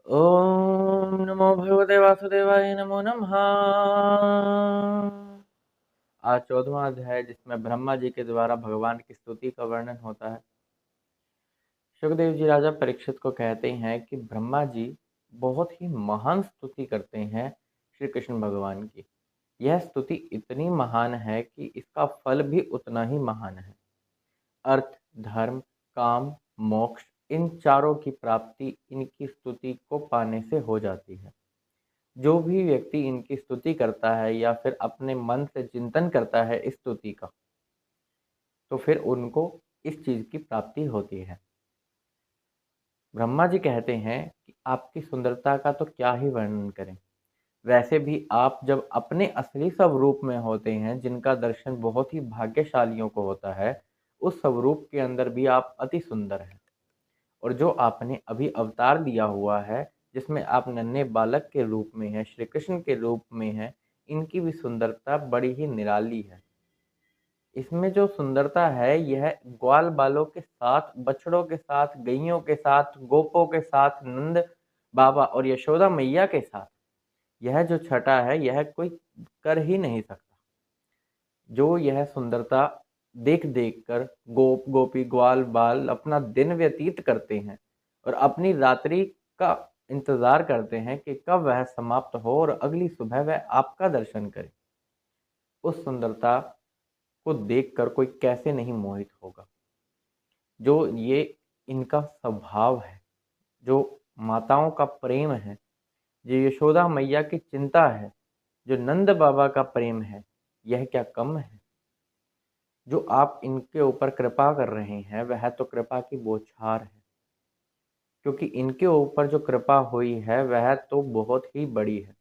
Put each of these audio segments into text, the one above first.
ओम नमो भगवते वासुदेवाय नमो नमः। आज 14वां अध्याय जिसमें ब्रह्मा जी के द्वारा भगवान की स्तुति का वर्णन होता है। सुखदेव जी राजा परीक्षित को कहते हैं कि ब्रह्मा जी बहुत ही महान स्तुति करते हैं श्री कृष्ण भगवान की। यह स्तुति इतनी महान है कि इसका फल भी उतना ही महान है। अर्थ, धर्म, काम, मोक्ष, इन चारों की प्राप्ति इनकी स्तुति को पाने से हो जाती है। जो भी व्यक्ति इनकी स्तुति करता है या फिर अपने मन से चिंतन करता है इस स्तुति का, तो फिर उनको इस चीज की प्राप्ति होती है। ब्रह्मा जी कहते हैं कि आपकी सुंदरता का तो क्या ही वर्णन करें। वैसे भी आप जब अपने असली स्वरूप में होते हैं, जिनका दर्शन बहुत ही भाग्यशालियों को होता है, उस स्वरूप के अंदर भी आप अति सुंदर हैं। और जो आपने अभी अवतार लिया हुआ है, जिसमें आप नन्हे बालक के रूप में हैं, श्री कृष्ण के रूप में हैं, इनकी भी सुंदरता बड़ी ही निराली है। इसमें जो सुंदरता है यह ग्वाल बालों के साथ, बछड़ों के साथ, गैयों के साथ, गोपों के साथ, नंद बाबा और यशोदा मैया के साथ, यह जो छटा है यह कोई कर ही नहीं सकता। जो यह सुंदरता देख देख कर गोप गोपी ग्वाल बाल अपना दिन व्यतीत करते हैं और अपनी रात्रि का इंतजार करते हैं कि कब वह समाप्त हो और अगली सुबह वह आपका दर्शन करे। उस सुंदरता को देखकर कोई कैसे नहीं मोहित होगा। जो ये इनका स्वभाव है, जो माताओं का प्रेम है, जो यशोदा मैया की चिंता है, जो नंद बाबा का प्रेम है, यह क्या कम है। जो आप इनके ऊपर कृपा कर रहे हैं वह तो कृपा की बौछार है, क्योंकि इनके ऊपर जो कृपा हुई है वह तो बहुत ही बड़ी है।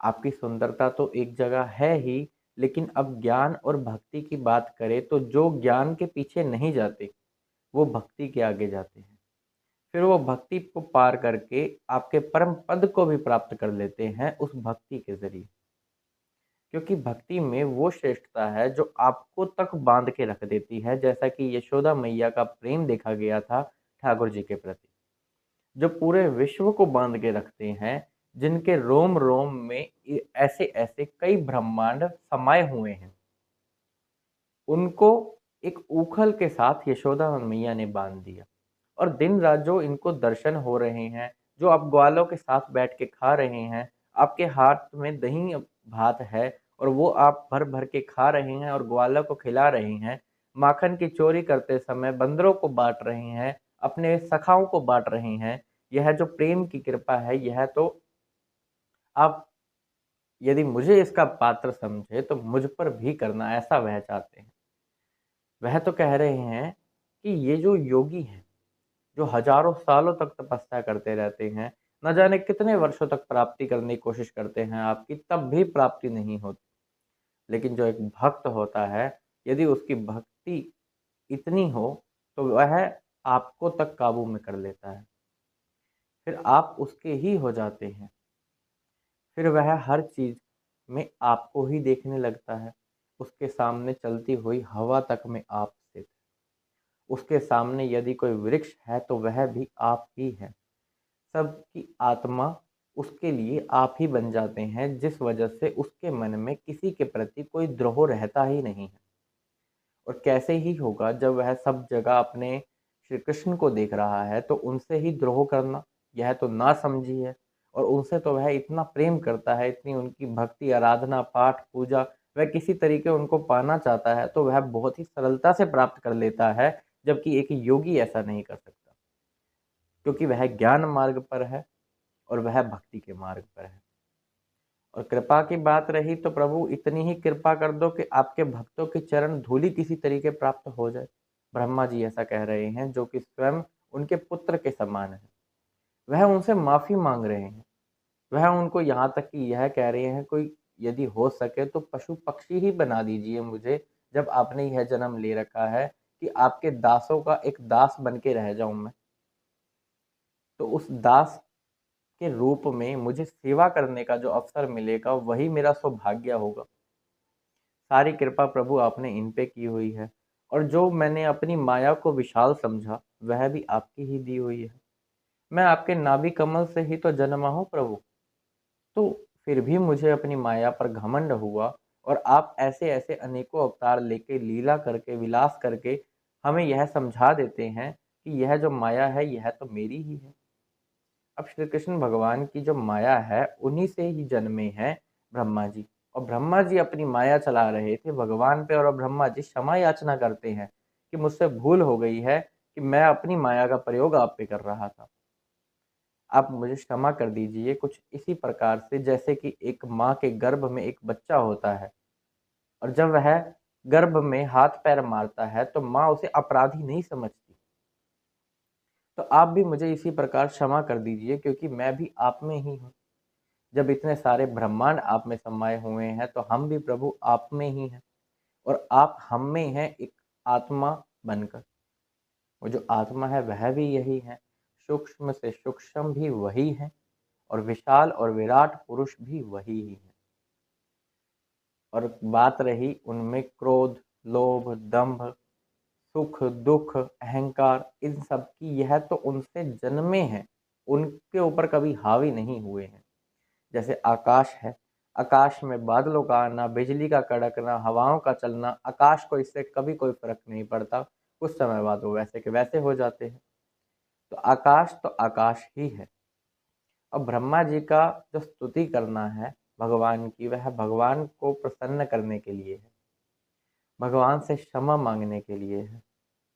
आपकी सुंदरता तो एक जगह है ही, लेकिन अब ज्ञान और भक्ति की बात करें तो जो ज्ञान के पीछे नहीं जाते वो भक्ति के आगे जाते हैं। फिर वो भक्ति को पार करके आपके परम पद को भी प्राप्त कर लेते हैं उस भक्ति के जरिए। क्योंकि भक्ति में वो श्रेष्ठता है जो आपको तक बांध के रख देती है, जैसा कि यशोदा मैया का प्रेम देखा गया था ठाकुर जी के प्रति, जो पूरे विश्व को बांध के रखते हैं, जिनके रोम रोम में ऐसे ऐसे कई ब्रह्मांड समाये हुए हैं। उनको एक ऊखल के साथ यशोदा मैया ने बांध दिया। और दिन रात जो इनको दर्शन हो रहे हैं, जो आप ग्वालों के साथ बैठ के खा रहे हैं, आपके हाथ में दही भात है और वो आप भर भर के खा रहे हैं और ग्वालों को खिला रहे हैं, माखन की चोरी करते समय बंदरों को बांट रहे हैं, अपने सखाओं को बांट रहे हैं। यह जो प्रेम की कृपा है, यह तो आप यदि मुझे इसका पात्र समझे तो मुझ पर भी करना, ऐसा वह चाहते हैं। वह तो कह रहे हैं कि ये जो योगी हैं, जो हजारों सालों तक तपस्या करते रहते हैं, न जाने कितने वर्षों तक प्राप्ति करने की कोशिश करते हैं आपकी, तब भी प्राप्ति नहीं होती। लेकिन जो एक भक्त होता है, यदि उसकी भक्ति इतनी हो तो वह आपको तक काबू में कर लेता है। फिर आप उसके ही हो जाते हैं। फिर वह हर चीज में आपको ही देखने लगता है। उसके सामने चलती हुई हवा तक में आप स्थित। उसके सामने यदि कोई वृक्ष है तो वह भी आप ही है। सबकी आत्मा उसके लिए आप ही बन जाते हैं, जिस वजह से उसके मन में किसी के प्रति कोई द्रोह रहता ही नहीं है। और कैसे ही होगा जब वह सब जगह अपने श्री कृष्ण को देख रहा है तो उनसे ही द्रोह करना, यह तो ना समझी है। और उनसे तो वह इतना प्रेम करता है, इतनी उनकी भक्ति, आराधना, पाठ, पूजा, वह किसी तरीके उनको पाना चाहता है तो वह बहुत ही सरलता से प्राप्त कर लेता है, जबकि एक योगी ऐसा नहीं कर सकता, क्योंकि वह ज्ञान मार्ग पर है और वह भक्ति के मार्ग पर है। और कृपा की बात रही तो प्रभु इतनी ही कृपा कर दो कि आपके भक्तों के चरण धूलि किसी तरीके प्राप्त हो जाए। ब्रह्मा जी ऐसा कह रहे हैं, जो कि स्वयं उनके पुत्र के समान है। वह उनसे माफी मांग रहे हैं। वह उनको यहाँ तक कि यह कह रहे हैं, कोई यदि हो सके तो पशु पक्षी ही बना दीजिए मुझे, जब आपने यह जन्म ले रखा है कि आपके दासों का एक दास बन के रह जाऊं मैं। तो उस दास के रूप में मुझे सेवा करने का जो अवसर मिलेगा वही मेरा सौभाग्य होगा। सारी कृपा प्रभु आपने इन पे की हुई है, और जो मैंने अपनी माया को विशाल समझा वह भी आपकी ही दी हुई है। मैं आपके नाभि कमल से ही तो जन्मा हूँ प्रभु। तो फिर भी मुझे अपनी माया पर घमंड हुआ और आप ऐसे-ऐसे अनेकों अवतार लेके लीला करके, विलास करके हमें यह समझा देते हैं कि यह जो माया है, यह तो मेरी ही है। अब श्री कृष्ण भगवान की जो माया है, उन्हीं से ही जन्मे हैं ब्रह्मा जी। और ब्रह्मा जी अपनी माया चला रहे थे भगवान पे, और ब्रह्मा जी क्षमा याचना करते हैं कि मुझसे भूल हो गई है कि मैं अपनी माया का प्रयोग आप पे कर रहा था। आप मुझे क्षमा कर दीजिए। कुछ इसी प्रकार से जैसे कि एक माँ के गर्भ में एक बच्चा होता है, और जब वह गर्भ में हाथ-पैर मारता है, तो माँ उसे अपराधी नहीं समझती। तो आप भी मुझे इसी प्रकार क्षमा कर दीजिए, क्योंकि मैं भी आप में ही हूँ। जब इतने सारे ब्रह्मांड आप में समाये हुए हैं, तो हम भी प्रभु आप में ही हैं, और आप हम में हैं एक आत्मा बनकर। वो जो आत्मा है वह भी यही है, सूक्ष्म से सूक्ष्म भी वही है, और विशाल और विराट पुरुष भी वही ही है। और बात रही उनमें क्रोध, लोभ, दंभ, सुख, दुख, अहंकार, इन सब की, यह तो उनसे जन्मे हैं, उनके ऊपर कभी हावी नहीं हुए हैं। जैसे आकाश है, आकाश में बादलों का आना, बिजली का कड़कना, हवाओं का चलना, आकाश को इससे कभी कोई फर्क नहीं पड़ता। कुछ समय बाद वो वैसे के वैसे हो जाते हैं। तो आकाश ही है। अब ब्रह्मा जी का जो स्तुति करना है भगवान की, वह भगवान को प्रसन्न करने के लिए है, भगवान से क्षमा मांगने के लिए है,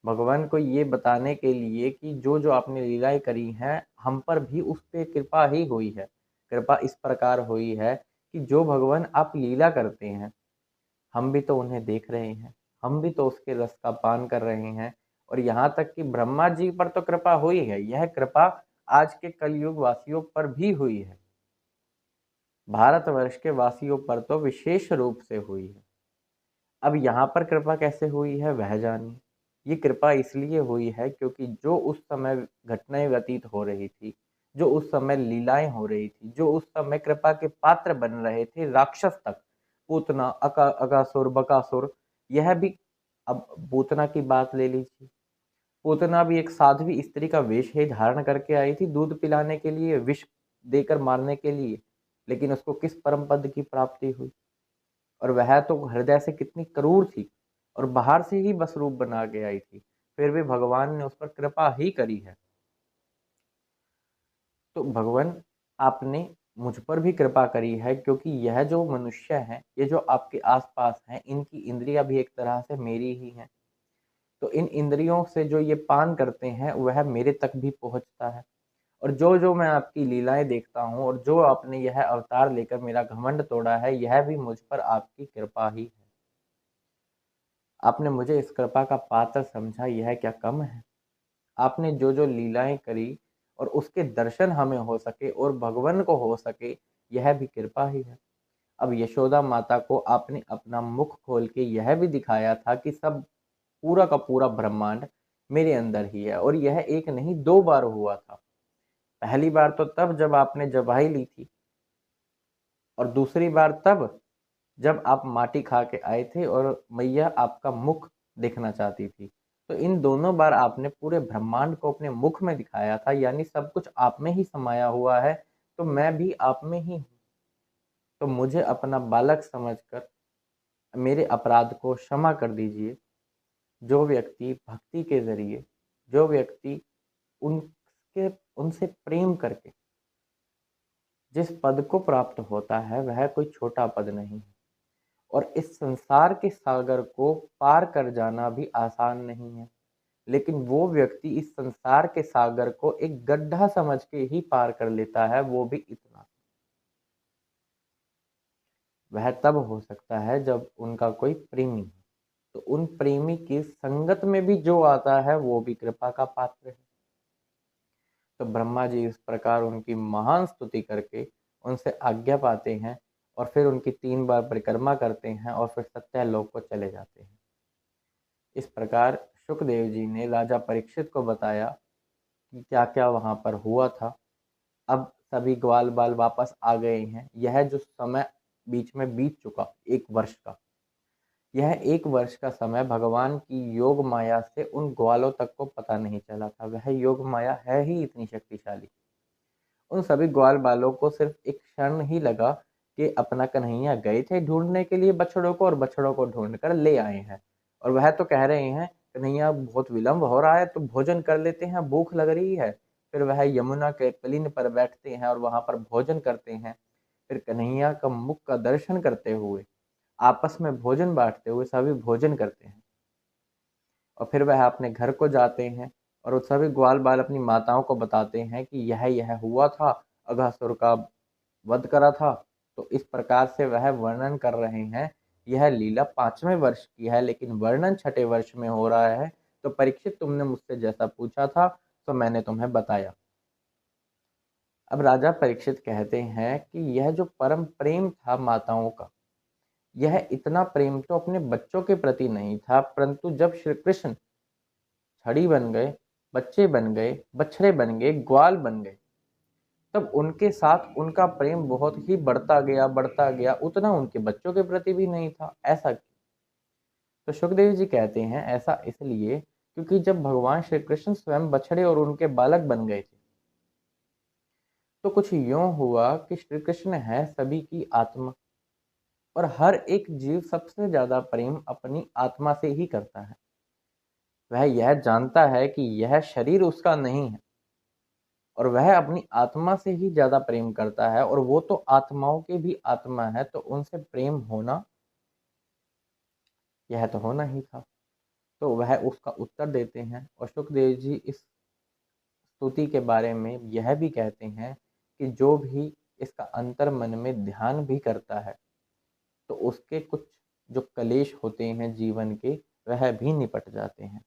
भगवान को ये बताने के लिए कि जो जो आपने लीलाएं करी हैं, हम पर भी उस पे कृपा ही हुई है। कृपा इस प्रकार हुई है कि जो भगवान आप लीला करते हैं, हम भी तो उन्हें देख रहे हैं, हम भी तो उसके रस का पान कर रहे हैं। और यहाँ तक कि ब्रह्मा जी पर तो कृपा हुई है, यह कृपा आज के कलयुग वासियों पर भी हुई है। भारतवर्ष के वासियों पर तो विशेष रूप से हुई है। अब यहाँ पर कृपा कैसे हुई है वह जानिए। ये कृपा इसलिए हुई है क्योंकि जो उस समय घटनाएं व्यतीत हो रही थी, जो उस समय लीलाएं हो रही थी, जो उस समय कृपा के पात्र बन रहे थे राक्षस तक, पूतना, अकासुर, बकासुर, यह भी। अब पूतना की बात ले लीजिए। पूतना भी एक साध्वी स्त्री का वेश ही धारण करके आई थी, दूध पिलाने के लिए, विष देकर मारने के लिए। लेकिन उसको किस परम पद की प्राप्ति हुई? और वह तो हृदय से कितनी क्रूर थी, और बाहर से ही बस रूप बना के आई थी, फिर भी भगवान ने उस पर कृपा ही करी है। तो भगवान, आपने मुझ पर भी कृपा करी है, क्योंकि यह जो मनुष्य हैं, ये जो आपके आसपास हैं, इनकी इंद्रियां भी एक तरह से मेरी ही हैं। तो इन इंद्रियों से जो ये पान करते हैं, वह मेरे तक भी पहुंचता है। और जो जो मैं आपकी लीलाएं देखता हूँ, और जो आपने यह अवतार लेकर मेरा घमंड तोड़ा है, यह भी मुझ पर आपकी कृपा ही है। आपने मुझे इस कृपा का पात्र समझा, यह क्या कम है? आपने जो जो लीलाएं करी, और उसके दर्शन हमें हो सके और भगवान को हो सके, यह भी कृपा ही है। अब यशोदा माता को आपने अपना मुख खोल के यह भी दिखाया था कि सब, पूरा का पूरा ब्रह्मांड मेरे अंदर ही है, और यह एक नहीं दो बार हुआ था। पहली बार तो तब जब आपने जबाई ली थी, और दूसरी बार तब जब आप माटी खा के आए थे और मैया आपका मुख देखना चाहती थी। तो इन दोनों बार आपने पूरे ब्रह्मांड को अपने मुख में दिखाया था, यानी सब कुछ आप में ही समाया हुआ है। तो मैं भी आप में ही हूँ। तो मुझे अपना बालक समझकर मेरे अपराध को क्षमा कर दीजिए। जो व्यक्ति भक्ति के ज़रिए, जो व्यक्ति उनके उनसे प्रेम करके जिस पद को प्राप्त होता है, वह कोई छोटा पद नहीं है। और इस संसार के सागर को पार कर जाना भी आसान नहीं है। लेकिन वो व्यक्ति इस संसार के सागर को एक गड्ढा समझ के ही पार कर लेता है, वो भी इतना। वह तब हो सकता है जब उनका कोई प्रेमी हो। तो उन प्रेमी की संगत में भी जो आता है, वो भी कृपा का पात्र है। तो ब्रह्मा जी इस प्रकार उनकी महान स्तुति करके उनसे आज्ञा पाते हैं, और फिर उनकी 3 बार परिक्रमा करते हैं, और फिर सत्यलोक को चले जाते हैं। इस प्रकार शुकदेव जी ने राजा परीक्षित को बताया कि क्या क्या वहां पर हुआ था। अब सभी ग्वाल बाल वापस आ गए हैं। यह जो समय बीच में बीत चुका 1 वर्ष का, यह 1 वर्ष का समय भगवान की योग माया से उन ग्वालों तक को पता नहीं चला था। वह योग माया है ही इतनी शक्तिशाली। उन सभी ग्वाल-बालों को सिर्फ एक क्षण ही लगा कि अपना कन्हैया गए थे ढूँढने के लिए बछड़ों को और बछड़ों को ढूँढ कर ले आए हैं। और वह तो कह रहे हैं, कन्हैया बहुत विलम्ब हो रहा है तो भोजन कर लेते हैं, भूख लग रही है। फिर वह यमुना के तलीन पर बैठते हैं और वहाँ पर भोजन करते हैं। फिर कन्हैया का मुख का दर्शन करते हुए, आपस में भोजन बाँटते हुए सभी भोजन करते हैं। और फिर वह अपने घर को जाते हैं और वो सभी ग्वाल-बाल अपनी माताओं को बताते हैं कि यह हुआ था, अघासुर का वध करा था। तो इस प्रकार से वह वर्णन कर रहे हैं। यह लीला 5वें वर्ष की है, लेकिन वर्णन 6ठे वर्ष में हो रहा है। तो परीक्षित, तुमने मुझसे जैसा पूछा था, तो मैंने तुम्हें बताया। अब राजा परीक्षित कहते हैं कि यह जो परम प्रेम था माताओं का, यह इतना प्रेम तो अपने बच्चों के प्रति नहीं था, परंतु जब श्री कृष्ण छड़ी बन गए, बच्चे बन गए, बछड़े बन गए, ग्वाल बन गए, तब उनके साथ उनका प्रेम बहुत ही बढ़ता गया, उतना उनके बच्चों के प्रति भी नहीं था। ऐसा क्यों? तो सुखदेव जी कहते हैं, ऐसा इसलिए क्योंकि जब भगवान श्री कृष्ण स्वयं बछड़े और उनके बालक बन गए थे, तो कुछ यूं हुआ कि श्री कृष्ण है सभी की आत्मा, और हर एक जीव सबसे ज्यादा प्रेम अपनी आत्मा से ही करता है। वह यह जानता है कि यह शरीर उसका नहीं है, और वह अपनी आत्मा से ही ज़्यादा प्रेम करता है, और वो तो आत्माओं की भी आत्मा है, तो उनसे प्रेम होना, यह तो होना ही था। तो वह उसका उत्तर देते हैं, और सुखदेव जी इस स्तुति के बारे में यह भी कहते हैं कि जो भी इसका अंतर मन में ध्यान भी करता है, तो उसके कुछ जो कलेश होते हैं जीवन के, वह भी निपट जाते हैं।